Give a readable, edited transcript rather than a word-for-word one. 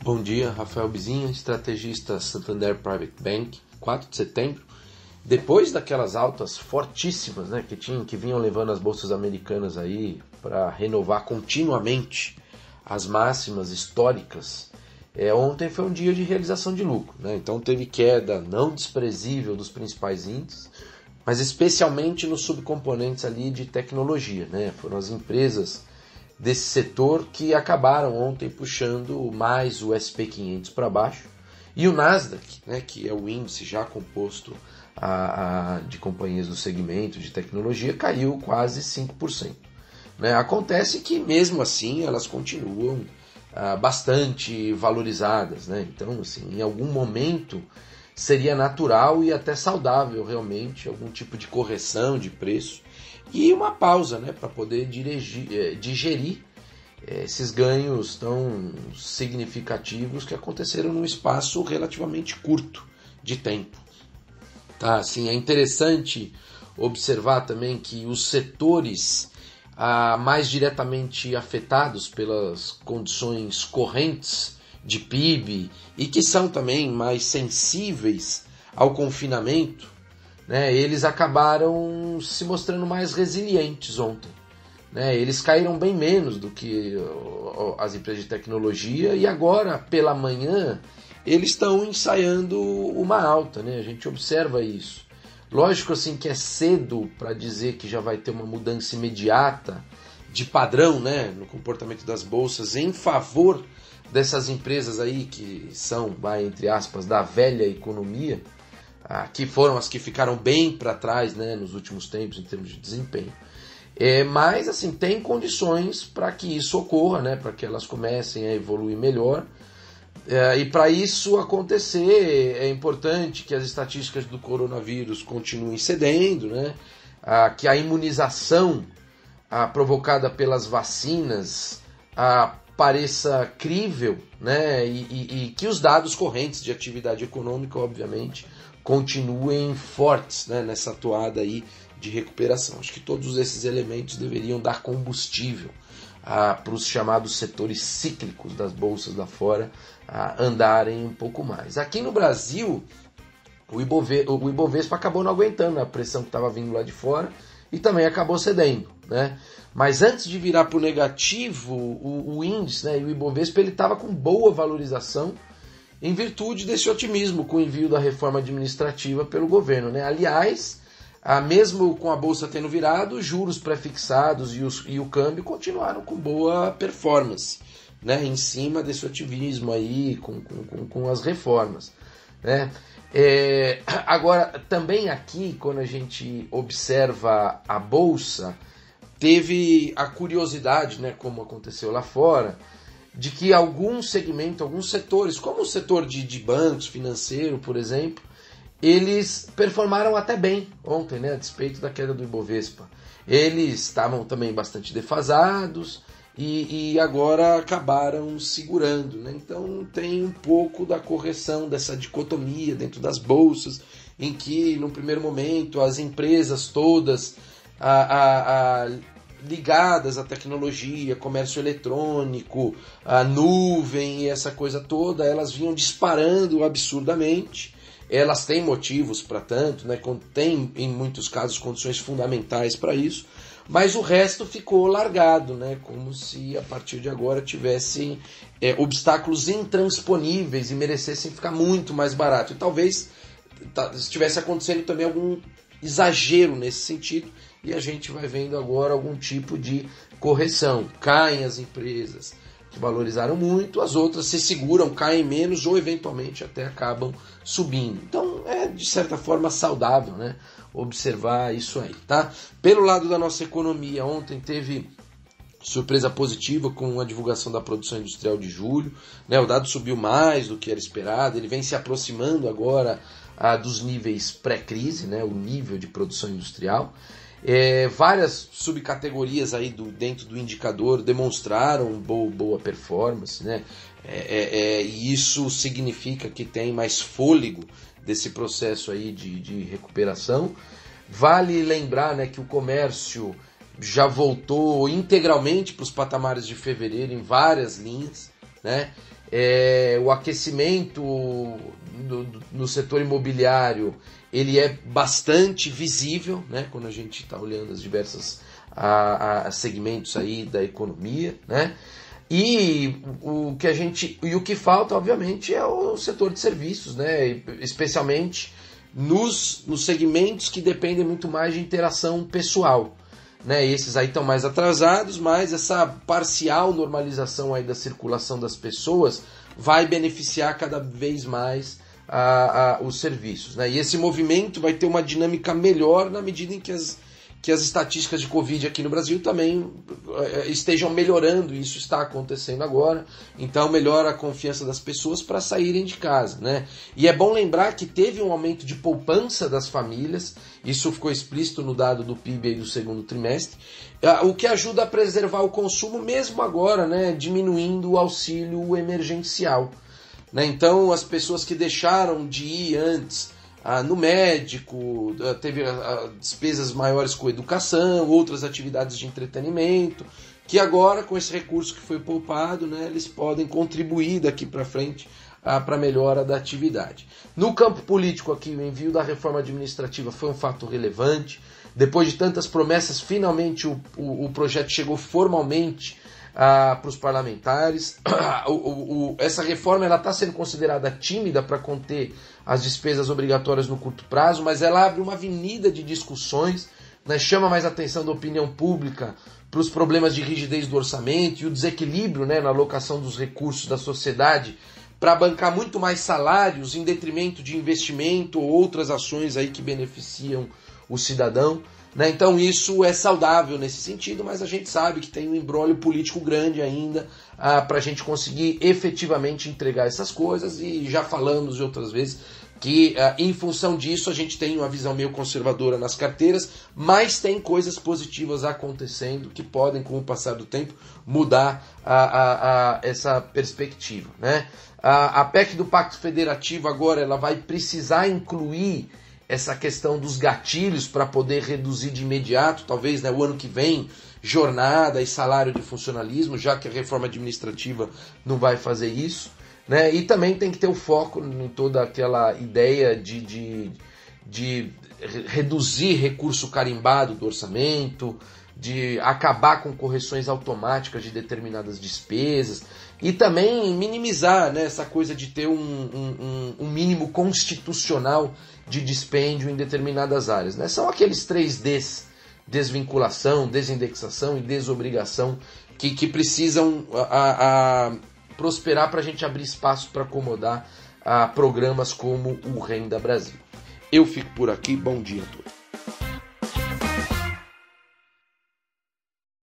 Bom dia, Rafael Bizinha, estrategista Santander Private Bank, 4 de setembro. Depois daquelas altas fortíssimas, né, que vinham levando as bolsas americanas aí para renovar continuamente as máximas históricas, ontem foi um dia de realização de lucro, né? Então teve queda não desprezível dos principais índices, mas especialmente nos subcomponentes ali de tecnologia, né? Foram as empresas desse setor que acabaram ontem puxando mais o SP500 para baixo, e o Nasdaq, né, que é o índice já composto de companhias do segmento de tecnologia, caiu quase 5%. Né? Acontece que mesmo assim elas continuam bastante valorizadas, né? Então, assim, em algum momento seria natural e até saudável realmente algum tipo de correção de preço e uma pausa, né, para poder digerir esses ganhos tão significativos que aconteceram num espaço relativamente curto de tempo. Tá, assim, é interessante observar também que os setores mais diretamente afetados pelas condições correntes de PIB e que são também mais sensíveis ao confinamento, né, eles acabaram se mostrando mais resilientes ontem. Né, eles caíram bem menos do que as empresas de tecnologia e agora, pela manhã, eles estão ensaiando uma alta. Né, a gente observa isso. Lógico assim, que é cedo para dizer que já vai ter uma mudança imediata de padrão, né, no comportamento das bolsas em favor dessas empresas aí que são, entre aspas, da velha economia, que foram as que ficaram bem para trás, né, nos últimos tempos em termos de desempenho. Mas assim, tem condições para que isso ocorra, né, para que elas comecem a evoluir melhor. E para isso acontecer, é importante que as estatísticas do coronavírus continuem cedendo, né, que a imunização provocada pelas vacinas pareça crível, né, e que os dados correntes de atividade econômica, obviamente, continuem fortes, né, nessa toada aí de recuperação. Acho que todos esses elementos deveriam dar combustível para os chamados setores cíclicos das bolsas lá fora andarem um pouco mais. Aqui no Brasil, o Ibovespa acabou não aguentando a pressão que estava vindo lá de fora e também acabou cedendo, né? Mas antes de virar para o negativo, o índice, né, e o Ibovespa, ele estava com boa valorização em virtude desse otimismo com o envio da reforma administrativa pelo governo, né? Aliás, mesmo com a bolsa tendo virado, os juros pré-fixados e o câmbio continuaram com boa performance, né, em cima desse otimismo aí com as reformas, né? Agora, também aqui, quando a gente observa a bolsa, teve a curiosidade, né, como aconteceu lá fora, de que alguns segmentos, alguns setores, como o setor de bancos, financeiro, por exemplo, eles performaram até bem ontem, né, a despeito da queda do Ibovespa. Eles estavam também bastante defasados e agora acabaram segurando, né? Então tem um pouco da correção dessa dicotomia dentro das bolsas, em que no primeiro momento as empresas todas ligadas à tecnologia, comércio eletrônico, a nuvem e essa coisa toda, elas vinham disparando absurdamente. Elas têm motivos para tanto, né? Tem em muitos casos condições fundamentais para isso, mas o resto ficou largado, né? Como se a partir de agora tivessem obstáculos intransponíveis e merecessem ficar muito mais barato. E talvez estivesse acontecendo também algum exagero nesse sentido, e a gente vai vendo agora algum tipo de correção. Caem as empresas que valorizaram muito, as outras se seguram, caem menos ou eventualmente até acabam subindo. Então é de certa forma saudável, né, observar isso aí, tá? Pelo lado da nossa economia, ontem teve surpresa positiva com a divulgação da produção industrial de julho, né? O dado subiu mais do que era esperado, ele vem se aproximando agora dos níveis pré-crise, né, o nível de produção industrial. Várias subcategorias aí dentro do indicador demonstraram boa performance, né? E isso significa que tem mais fôlego desse processo aí de recuperação. Vale lembrar, né, que o comércio já voltou integralmente para os patamares de fevereiro em várias linhas, né? O aquecimento no setor imobiliário, ele é bastante visível, né, quando a gente está olhando as diversas segmentos aí da economia, né? E o que falta, obviamente, é o setor de serviços, né? Especialmente nos segmentos que dependem muito mais de interação pessoal, né? Esses aí estão mais atrasados, mas essa parcial normalização aí da circulação das pessoas vai beneficiar cada vez mais os serviços, né? E esse movimento vai ter uma dinâmica melhor na medida em que as estatísticas de Covid aqui no Brasil também estejam melhorando, e isso está acontecendo agora, então melhora a confiança das pessoas para saírem de casa, né? E é bom lembrar que teve um aumento de poupança das famílias, isso ficou explícito no dado do PIB aí do segundo trimestre, o que ajuda a preservar o consumo mesmo agora, né, diminuindo o auxílio emergencial, né? Então as pessoas que deixaram de ir antes no médico, teve despesas maiores com educação, outras atividades de entretenimento, que agora, com esse recurso que foi poupado, né, eles podem contribuir daqui para frente para a melhora da atividade. No campo político aqui, o envio da reforma administrativa foi um fato relevante. Depois de tantas promessas, finalmente o projeto chegou formalmente para os parlamentares. Essa reforma está sendo considerada tímida para conter as despesas obrigatórias no curto prazo, mas ela abre uma avenida de discussões, né, chama mais a atenção da opinião pública para os problemas de rigidez do orçamento e o desequilíbrio, né, na alocação dos recursos da sociedade para bancar muito mais salários em detrimento de investimento ou outras ações aí que beneficiam o cidadão, né? Então isso é saudável nesse sentido, mas a gente sabe que tem um imbróglio político grande ainda para a gente conseguir efetivamente entregar essas coisas, e já falamos de outras vezes que em função disso a gente tem uma visão meio conservadora nas carteiras, mas tem coisas positivas acontecendo que podem, com o passar do tempo, mudar essa perspectiva, né? A PEC do Pacto Federativo agora ela vai precisar incluir essa questão dos gatilhos para poder reduzir de imediato, talvez, né, o ano que vem, jornada e salário de funcionalismo, já que a reforma administrativa não vai fazer isso, né? E também tem que ter o foco em toda aquela ideia de reduzir recurso carimbado do orçamento, de acabar com correções automáticas de determinadas despesas e também minimizar, né, essa coisa de ter um mínimo constitucional de dispêndio em determinadas áreas, né? São aqueles 3 Ds: desvinculação, desindexação e desobrigação que precisam prosperar para a gente abrir espaço para acomodar programas como o Renda Brasil. Eu fico por aqui, bom dia a todos.